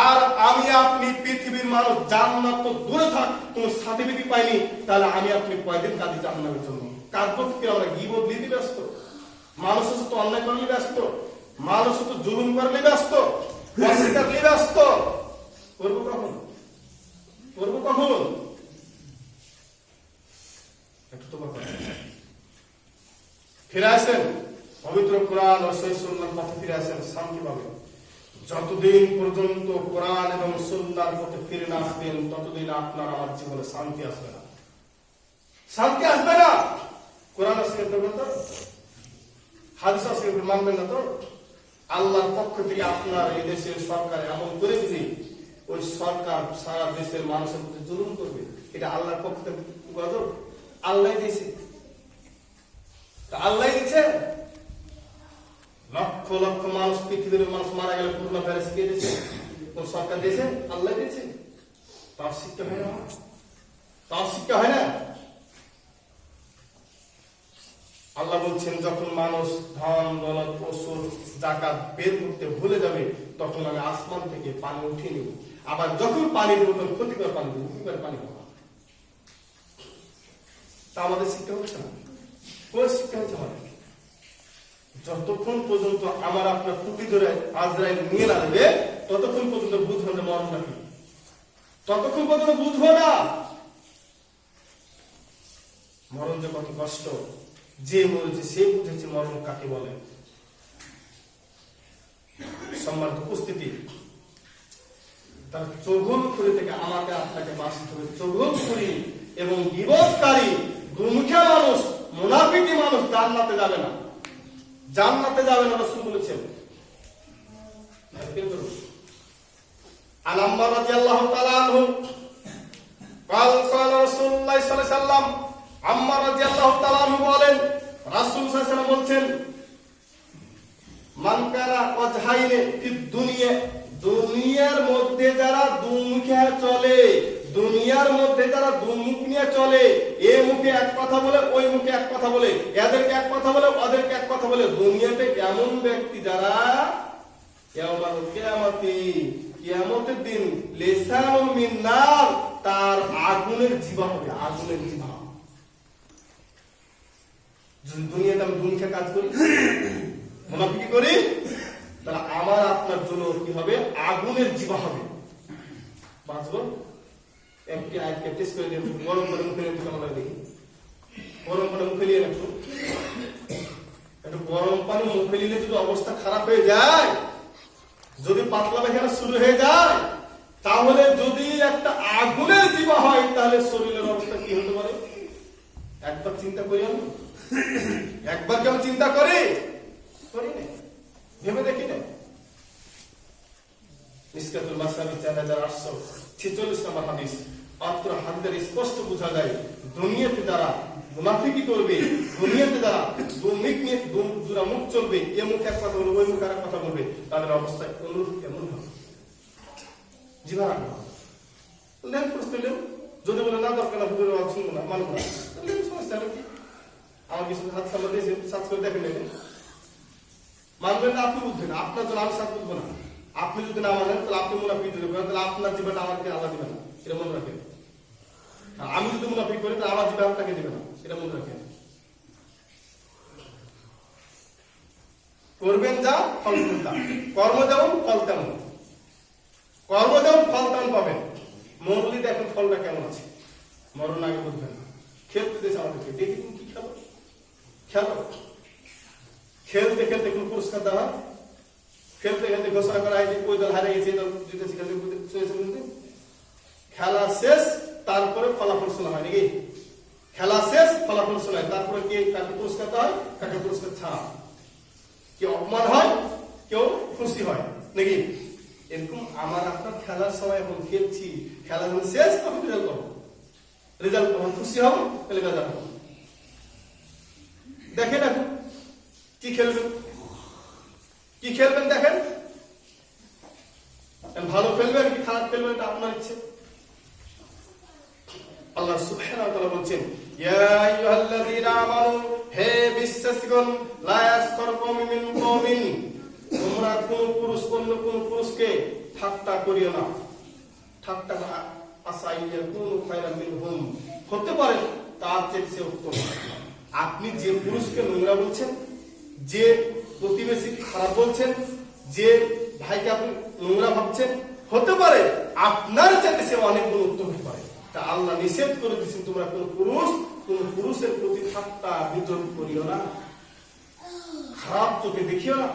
আর আমি আপনি পৃথিবীর মানুষ, জান্নাত তো দূরে থাক, কোনো সার্টিফিকেট পাইনি, তাহলে আমি আপনি কয়দিন কাঁদি জাহান্নামের জন্য? কাঁদবো কি? আমরা গীবত নিতে ব্যস্ত, মানুষের সাথে অন্যায় করলে ব্যস্ত, মানুষের তো জুলুম করলে ব্যস্ত, অস্বীকার করলে ব্যস্ত। করবো কখন? করবো কখন? একটু তো ফিরে আসেন পবিত্র কোরআন ও সহিহ সুন্নাহর পথে, ফিরে আসেন শান্তি পাবেন। যতদিন পর্যন্ত কোরআন এবং সুন্নাহর পথে ফিরে না আসবেন, ততদিন আপনার আমার জীবনে শান্তি আসবে না, শান্তি আসবে না। কোরআন আজকে করবেন তো, হাদিস আজকে মানবেন না তো। আল্লাহর পক্ষ থেকে আপনার এই দেশের সরকার এমন করে দিবে, ওই সরকার সারা দেশের মানুষের প্রতি জুলুম করবে। এটা আল্লাহর পক্ষ থেকে গজব, আল্লাহ দিয়েছে, আল্লাহ দিচ্ছে। লক্ষ লক্ষ মানুষ, পৃথিবীর মানুষ মারা গেলে করোনা ভাইরাস কে দিয়েছে? কোন সরকার দিয়েছে? আল্লাহ দিয়েছে। তার শিক্ষা হয় না, তার শিক্ষা হয় না। আল্লাহ বলছেন, যখন মানুষ ধন দৌলত পশু জাকাত বের করতে ভুলে যাবে, তখন আমি আসমান থেকে পানি উঠিয়ে নিব। আবার যখন পানি দেবো, তখন ক্ষতিকর পানি দেবো, উপকার পানি দেবো। তা আমাদের শিক্ষা হচ্ছে না, কোন শিক্ষা হচ্ছে আমাদের? যতক্ষণ পর্যন্ত আমার আপনার টুপি ধরে আজরাইল নিয়ে না দেবে, ততক্ষণ পর্যন্ত বুঝবো না মরণ নাকি, ততক্ষণ পর্যন্ত বুঝবো না মরণ যে কত কষ্ট। যে মরেছে সে বুঝেছে মরণ কাকে বলে। সম্মানিত উপস্থিতি, তার চৌঘুরী থেকে আমাকে আপনাকে বাঁচতে হবে। চৌঘুরী এবং বিপদকারী দুমুখা মানুষ, মুনাফিকি মানুষ জান্নাতে যাবে না, জান্নাতে যাবে না। রাসূল বলেছেন। আন আম্মার রাদিয়াল্লাহু তাআলা আনহু قال قال رسول الله صلى الله عليه وسلم, আম্মার রাদিয়াল্লাহু তাআলা আনহু বলেন, রাসূল সাল্লাল্লাহু আলাইহি ওয়াসাল্লাম বলছেন, মান কানা ওয়াজহাইনে ফিদ দুনিয়া, দুনিয়ার মধ্যে যারা দুমুখে চলে, দুনিয়ার মধ্যে যারা দুমুখ নিয়ে চলে, এই মুখে এক কথা বলে, ওই মুখে এক কথা বলে, এদেরকে এক কথা বলে, ওদেরকে এক কথা বলে, দুনিয়াতে এমন ব্যক্তি যারা ইয়াউমাল কিয়ামতি, কিয়ামতের দিন লিসানুম মিন নার, তার আগুনের জিহ্বা হবে, আগুনের জিহ্বা। যদি দুনিয়াতে আমি দুনিয়া কাজ করি, মুনাফিকি করি, তাহলে আমার আপনার জন্য কি হবে? আগুনের জিহ্বা হবে। বাঁচবো? একটি আয়াতকে টেস্ট করে দিন, গরম করে মুখে নিয়ে কেমন লাগে দেখি, গরম করে মুখে নিয়ে রাখুন। এরকম মুখে নিলে যদি অবস্থা খারাপ হয়ে যায়, যদি পাতলা পায়খানা শুরু হয়ে যায়, তাহলে যদি একটা আগুনের জীবা হয় তাহলে শরীরের অবস্থা কি হতে পারে? একবার চিন্তা করি আমি, একবার কেমন চিন্তা করি না, ভেবে দেখি না। মিসকাতুল মাসাবি 4846 নম্বর হাদিস। মাত্র হাদিসের স্পষ্ট বোঝা যায় দুনিয়াতে যারা মুনাফিকি করবে, দুনিয়াতে যারা দুরা মুখ চলবে, এ মুখ এক কথা বলবে, ওই মুখ আর এক কথা বলবে, তাদের অবস্থা অনুরূপ কেমন হবে? জীবন লেন প্রশ্ন লেন, যদি বলে না দরকার না, হুজুর শুনবো না, মানবো না, সমস্যা কি? আমার কিছু হাত সামনে দিয়েছে, সার্চ করে দেখেন, মানবেন না, আপনি বুঝবেন, আপনার জন্য আমি সাথ বুঝবো না। আপনি যদি না মানেন তাহলে আপনি মুনাফিক দিবেন, তাহলে আপনার জীবনটা আমাকে আল্লাহ দিবে না, এটা মনে রাখেন। আমি যদি মুনাফিক করি তাহলে আমার জীবন আপনাকে দিবে না, এটা মনে রাখেন। করবেন যা ফল তা, কর্ম যেমন ফল তেমন, কর্ম যেমন ফল তেমন পাবেন। মরলি দেখেন ফলটা কেমন আছে, মরণ আগে বুঝবেন না। খেলতে দিয়েছে আমাদেরকে, দেখি তুমি কি খেলো, খেলো, খেলতে খেলতে কোন পুরস্কার দেওয়া, খেলতে খেলতে ঘোষণা করা হয় যে ওই দল হারিয়ে গেছে, দল জিতেছে, খেলতে খেলা শেষ, তারপরে ফলাফল শোনা হয় নাকি? খেলা শেষ, ফলাফল শোনা হয়, তারপরে কে কাকে পুরস্কার দেওয়া হয়, কাকে পুরস্কার ছাড়া, কেউ অপমান হয়, কেউ খুশি হয় নাকি? এরকম আমার আপনার খেলার সময় এখন খেলছি, খেলা যখন শেষ তখন রেজাল্ট পাবো, রেজাল্ট তখন খুশি হবো, তাহলে রেজাল্ট পাবো। দেখেন এখন কি খেলবেন, কি খেলবেন দেখেন, ভালো খেলবেন কি খারাপ খেলবেন এটা আপনার ইচ্ছে। আল্লাহ সুবহানাহু ওয়া তাআলা বলেন, ইয়া আইয়ুহাল্লাযীনা আমানু, হে বিশ্বাসীগণ, লা ইয়াসখার কওমুম মিন কওমিন, তোমরা কোন পুরুষ অন্য কোন পুরুষকে ঠাট্টা করিও না। ঠাট্টা আসাইয়া কোন খায়রাম মিনহুম, হতে পারে তার চেয়ে উত্তম। আপনি যে পুরুষকে নোংরা বলছেন, যে প্রতিবেশীকে খারাপ বলছেন, যে ভাইকে আপনি নোংরা ভাবছেন, হতে পারে আপনার চাইতে সে অনেক গুণ উত্তম হতে পারে। তা আল্লাহ নিষেধ করে দিয়েছেন তোমরা কোন পুরুষের প্রতি ঠাট্টা বিদ্রোহ করিও না, খারাপ চোখে দেখিও না।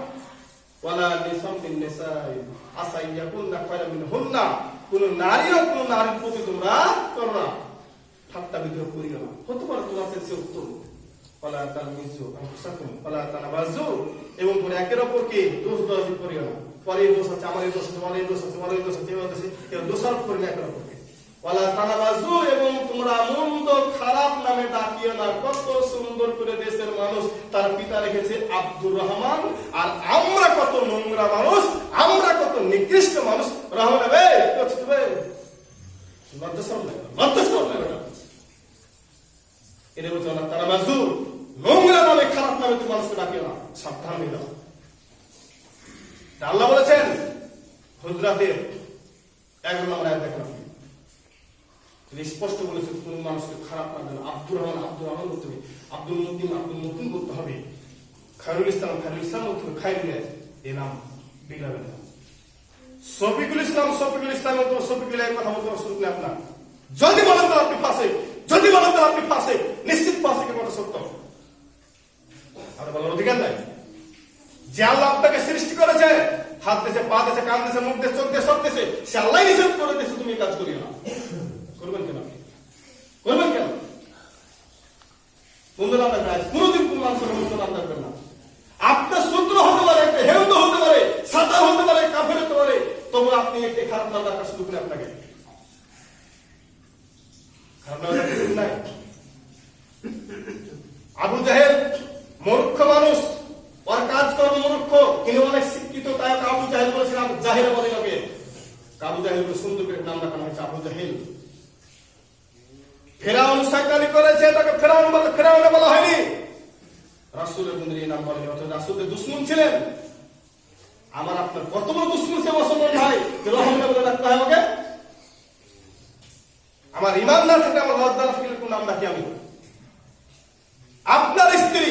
ওয়ালা নিসামিন নিসাই আসাইয়াকুন্না খায়রাম মিনহুন্না, কোন নারীও কোন নারীর প্রতি তোমরা করো না, ঠাট্টা বিদ্রোহ করিও না, হতে পারে তোমার কাছে উত্তম। ওয়ালা তালমিজু আনফুসাকুম ওয়ালা তানাবাজু, এবং তোমরা একের অপরকে দোষ দাবি করিও না, পরে দোষ আছে, আমার এই দোষ আছে, আমার এই দোষ আছে, আমার এই দোষ আছে, এই দোষ আছে, কেউ দোষারোপ করি না একের অপরকে। ওয়ালা তানাবাজু, এবং তোমরা মন্দ খারাপ নামে ডাকিও না। কত সুন্দর করে দেশের মানুষ তার পিতা রেখেছে আব্দুর রহমান, আর আমরা কত নোংরা মানুষ, আমরা কত নিকৃষ্ট মানুষ। রহমান এটা বলছে আল্লাহ তানাবাজু, নোংরা নামে খারাপ নামে তুমি মানুষকে ডাকিও না, সাবধান হয়ে যাও। আল্লাহ বলেছেন হুজরাতের 11 নম্বর আয়াত দেখেন, স্পষ্ট বলেছে কোন মানুষকে খারাপ না দেন। আব্দুর রহমান বলতে হবে, আব্দুল মতিন বলতে হবে, খায়রুল ইসলাম বলতে হবে, খায়রুল এই নাম বিগড়াবেন না। শফিকুল ইসলাম বলতে শফিকুল এর কথা বলতে শুরু করলে আপনার যদি বলেন তাহলে আপনি ফাঁসে, যদি বলেন তাহলে আপনি ফাঁসে, নিশ্চিত ফাঁসে কথা সত্য, আর বলার অধিকার নাই। যে আল্লাহ আপনাকে সৃষ্টি করেছে, হাত দিয়েছে, পা দিয়েছে, কান দিয়েছে, মুখ দিয়েছে, চোখ দিয়ে সব দিয়েছে, সে আল্লাহ নিষেধ করে দিয়েছে তুমি কাজ করিও না। করবেন কেন? করবেন কেন? বন্ধু নাম রাখবেন, কোনদিন কোন মানুষের বন্ধু নাম রাখবেন না। আপনার শত্রু হতে পারে, একটা হেউদ হতে পারে, সাতার হতে পারে, কাফের হতে পারে, তবু আপনি একটি খারাপ নাম রাখা শুরু করে আপনাকে খারাপ নাম রাখতে নাই। আবু জাহেল মূর্খ মানুষ, ওর কাজকর্ম মূর্খ, কিন্তু অনেক শিক্ষিত, তাই আবু জাহেল বলেছিলাম, জাহেল বলে যাবে। আবু জাহেল সুন্দর করে নাম রাখানো হয়েছে আবু জাহেল। ফেরাউন শয়তানি করেছে, তাকে ফেরাউন বলা হয়নি, রাসূলের বন্ধুর এই নাম বলেনি, অর্থাৎ রাসূলের দুশমন ছিলেন। আমার আপনার কত বড় দুশমন সে মুসলমান ভাই, রহমান বলে ডাকতে হয় আমাকে? আমার ঈমান না থাকে, আমার লজ্জা না থাকলে কোন নাম রাখি আমি? আপনার স্ত্রী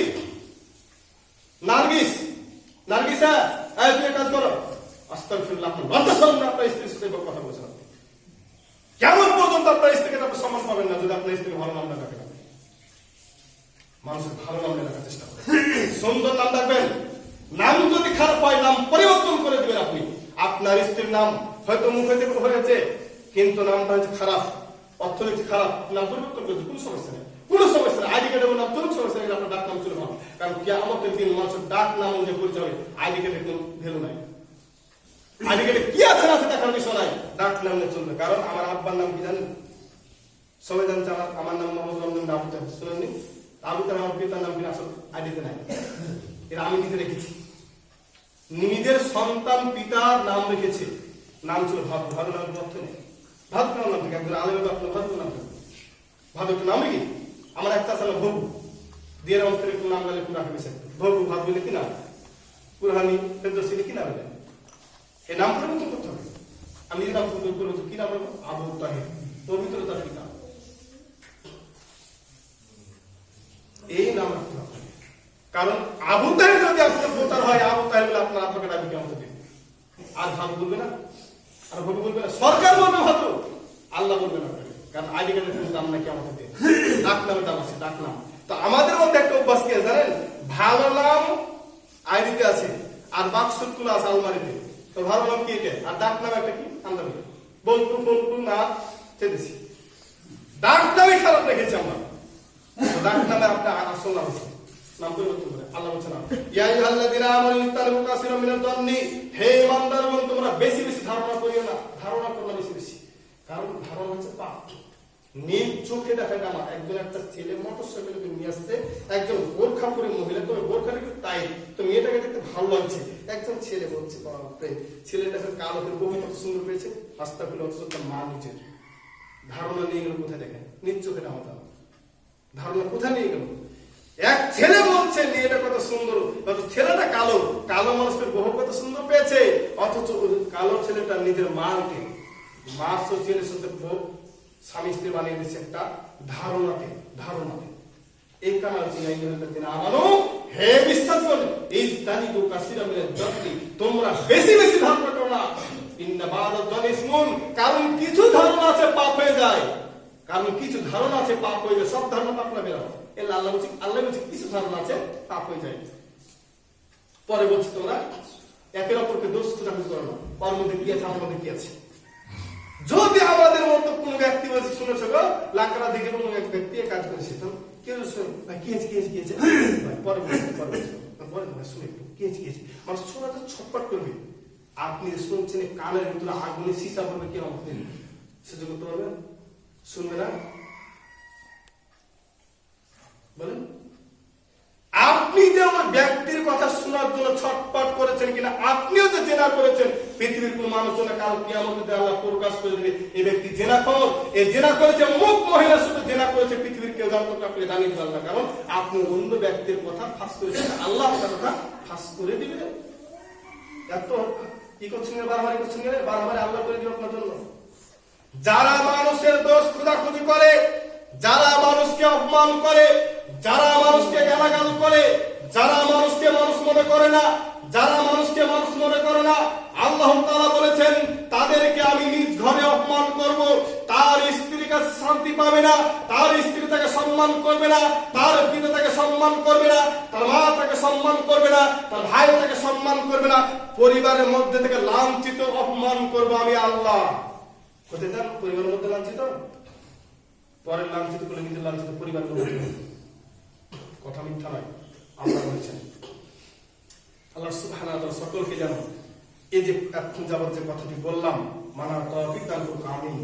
নার্গিসা, তুমি কাজ করো, আস্তাগফিরুল্লাহ, আপনার লজ্জা শরম না? আপনার স্ত্রীর সাথে কথা বলছেন, কেমন পর্যন্ত আপনার স্ত্রীকে আপনি সম্মান পাবেন না যদি আপনার স্ত্রীকে ভালো নাম না রাখেন? মানুষের ভালো নাম রাখার চেষ্টা করেন, সুন্দর নাম রাখবেন, নাম যদি খারাপ হয় নাম পরিবর্তন করে দিবেন আপনি। আপনার স্ত্রীর নাম হয়তো মুখে থেকে হয়েছে কিন্তু নামটা হচ্ছে খারাপ, অর্থনীতি খারাপ, নাম পরিবর্তন করে কোনো সমস্যা নেই, কোনো সমস্যা নেই। আইডি কার্ডের নাম কোনো সমস্যা নেই, আপনার ডাক নাম চলে যাবে। কারণ কি আমাদের দিন মানুষের ডাক নাম অনুযায়ী পরিচয় হবে, আইডি কার্ডের কোনো ভ্যালু নাই। আইডি কার্ডে কি আছে না আছে দেখার বিষয় নাই, ডাক নাম নিয়ে চলবে। কারণ আমার আব্বার নাম কি জানেন? সবাই জানছে আমার নাম মোহাম্মদ রমজান আবু তাহের, শুনেননি? আবু তাহের আমার পিতার নাম কিনা আসলে আইডিতে নাই, এরা আমি নিজে রেখেছি। নিজের সন্তান পিতার নাম রেখেছে, নাম ছিল ভাদু। ভাদু নামের অর্থ নেই, ভাদু নাম নাম থেকে একজন আলেমের আপনার ভাদু নাম থেকে ভাদু একটা নাম কি? আমার একটা আছে ভগু দিয়ে অন্তরে একটু নাম গালে পুরা ভেবেছে ভগু ভাদু কি নাম? পুরহানি ফেরদৌসি কি নাম? এই নাম পরিবর্তন করতে হবে। আমি যদি নাম পরিবর্তন কি নাম বলবো? আবু তাহের, পবিত্রতার পিতা, এই নাম রাখতে হবে। কারণ আবু তাহের যদি আপনার প্রচার হয়, আবু তাহের বলে আপনার আপনাকে ডাকবে কেমন হবে? আর ভাবু বলবে না, আর ভাবু বলবে না, সরকার বলবে ভাবু, আল্লাহ বলবে না। কারণ আইডি কার্ডের দাম নাকি আমাদের ডাক নামের দাম আছে, ডাক নাম। তো আমাদের মধ্যে একটা অভ্যাস কি জানেন? ভালো নাম আইডিতে আছে আর বাক্স তুলা আছে আলমারিতে। তো ভালো নাম কি এটা? আর ডাক নাম একটা কি? আন্দামি বলটু বলটু না চেয়েছি, ডাক নামে খারাপ রেখেছি আমরা। ডাক নামে আপনার আসল নাম আছে, নাম পরিবর্তন করে আল্লাহ বলছে না ইয়া আইয়ুহাল্লাযীনা আমানু ইত্তাবিউ কাসীরাম মিনাল যান্নি, হে ইমানদারগণ তোমরা বেশি বেশি ধারণা করিও না। ধারণা করো না বেশি বেশি, কারণ ধারণা হচ্ছে পাপ। নিজ চোখে দেখা আমার একজন একটা ছেলে মোটরসাইকেলকে নিয়ে আসছে, একজন বোরখা পরে মহিলা, তবে বোরখাটা একটু টাইট, তো মেয়েটাকে দেখতে ভালো লাগছে। একজন ছেলে বলছে বাপরে ছেলেটাকে কালো করে বমি কত সুন্দর পেয়েছে, রাস্তা খুলে অথচ তার মা নিজের ধারণা নিয়ে গেল কোথায়? দেখেন নিজ চোখে না হতাম, ধারণা কোথায় নিয়ে গেল? এক ছেলে বলছে মেয়েটা কত সুন্দর, অথচ ছেলেটা কালো, কালো মানুষের বহু কত সুন্দর পেয়েছে, অথচ কালো ছেলেটা নিজের মাকে মা ছেলের সাথে স্বামী স্ত্রী বানিয়ে দিচ্ছে একটা ধারণাকে। ধারণাকে এই কারণে আমানো হে বিশ্বাস করে এই দানি তো কাসিরা মিলে জাতি, তোমরা বেশি বেশি ধারণা করো না। ইন্না বাদা জানিসমুন, কারণ কিছু ধারণা আছে পাপ হয়ে যায়, কারণ কিছু ধারণা আছে পাপ হয়ে যায়। সব ধারণা পাপ না বেরো, এর আল্লাহ বলছে কিছু ধারণা আছে পাপ হয়ে যায়। পরে বলছে তোমরা একের অপরকে দোষ খোঁজাখুঁজি করো না, ওর মধ্যে কি আছে আমার মধ্যে কি আছে। যদি আমাদের মতো কোন ব্যক্তি বলছে শুনেছ গো লাকড়া দিকে কোনো এক ব্যক্তি কাজ করেছে, তো কেউ কি হয়েছে পরে শুনে কি হয়েছে মানুষ শোনাতে ছটপট করবে। আপনি শুনছেন কানের ভিতরে আগুনে সীসা পড়বে, কেউ আমাকে সহ্য করতে পারবেন? শুনবে না? বলেন আপনি যে আমার ব্যক্তির কথা শোনার জন্য ছটপট করেছেন কিনা, আপনিও যে জেনা করেছেন, পৃথিবীর কোন মানুষ না কাল কিয়ামতে আল্লাহ প্রকাশ করে দিবে এই ব্যক্তি জেনাখোর, এই জেনা করেছে মুখ মহিলার সাথে জেনা করেছে, পৃথিবীর কেউ জানতো না, আপনি জানিয়ে দিবেন না। কারণ আপনি অন্য ব্যক্তির কথা ফাঁস করেছেন, আল্লাহ আপনার কথা ফাঁস করে দিবে। এত কি করছেন বারবারই করছেন, বারবার আল্লাহ করে দিবে আপনার জন্য। যারা মানুষের দোষ খোঁজাখুঁজি করে, যারা মানুষকে অপমান করে, যারা মানুষকে গালাগাল করে, যারা মানুষকে মানুষ মনে করে না, যারা মানুষকে মানুষ মনে করে না, আল্লাহ তাআলা বলেছেন তাদেরকে আমি নিজ ঘরে অপমান করব। তার স্ত্রীর কাছে শান্তি পাবে না, তার স্ত্রী তাকে সম্মান করবে না, তার পিতা তাকে সম্মান করবে না, তার মা তাকে সম্মান করবে না, তার ভাই তাকে সম্মান করবে না, পরিবারের মধ্যে থেকে লাঞ্ছিত অপমান করব আমি আল্লাহ। কোথায় যান? পরিবারের মধ্যে লাঞ্ছিত, পরের লাঞ্ছিত করলে নিজের লাঞ্ছিত, পরিবারের মধ্যে কথা মিথ্যা নয়, আল্লাহ বলেছেন। আল্লাহ সুবহানাহু ওয়া তাআলা সকলকে যেন এই যে এখন যাবত যে কথাটি বললাম মানার তৌফিক দান করুন, আমিন।